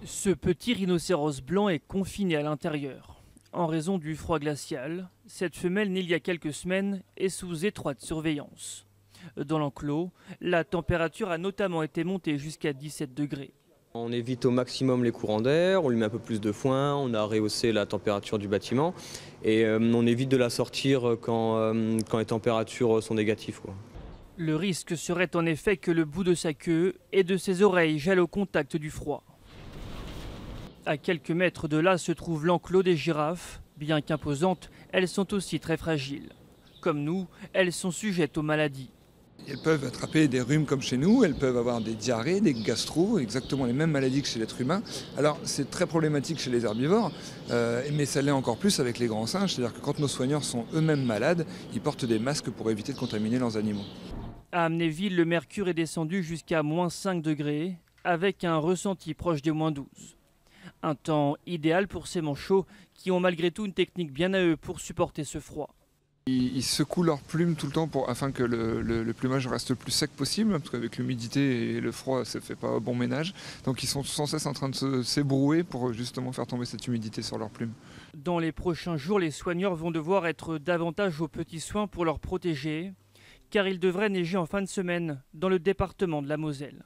Ce petit rhinocéros blanc est confiné à l'intérieur. En raison du froid glacial, cette femelle née il y a quelques semaines est sous étroite surveillance. Dans l'enclos, la température a notamment été montée jusqu'à 17 degrés. On évite au maximum les courants d'air, on lui met un peu plus de foin, on a rehaussé la température du bâtiment et on évite de la sortir quand les températures sont négatives, quoi. Le risque serait en effet que le bout de sa queue et de ses oreilles gèle au contact du froid. À quelques mètres de là se trouve l'enclos des girafes. Bien qu'imposantes, elles sont aussi très fragiles. Comme nous, elles sont sujettes aux maladies. Elles peuvent attraper des rhumes comme chez nous, elles peuvent avoir des diarrhées, des gastro, exactement les mêmes maladies que chez l'être humain. Alors c'est très problématique chez les herbivores, mais ça l'est encore plus avec les grands singes, c'est-à-dire que quand nos soigneurs sont eux-mêmes malades, ils portent des masques pour éviter de contaminer leurs animaux. À Amnéville, le mercure est descendu jusqu'à -5 degrés, avec un ressenti proche des -12. Un temps idéal pour ces manchots qui ont malgré tout une technique bien à eux pour supporter ce froid. Ils secouent leurs plumes tout le temps afin que le plumage reste le plus sec possible, parce qu'avec l'humidité et le froid, ça ne fait pas bon ménage. Donc ils sont sans cesse en train de s'ébrouer pour justement faire tomber cette humidité sur leurs plumes. Dans les prochains jours, les soigneurs vont devoir être davantage aux petits soins pour leur protéger, car il devrait neiger en fin de semaine dans le département de la Moselle.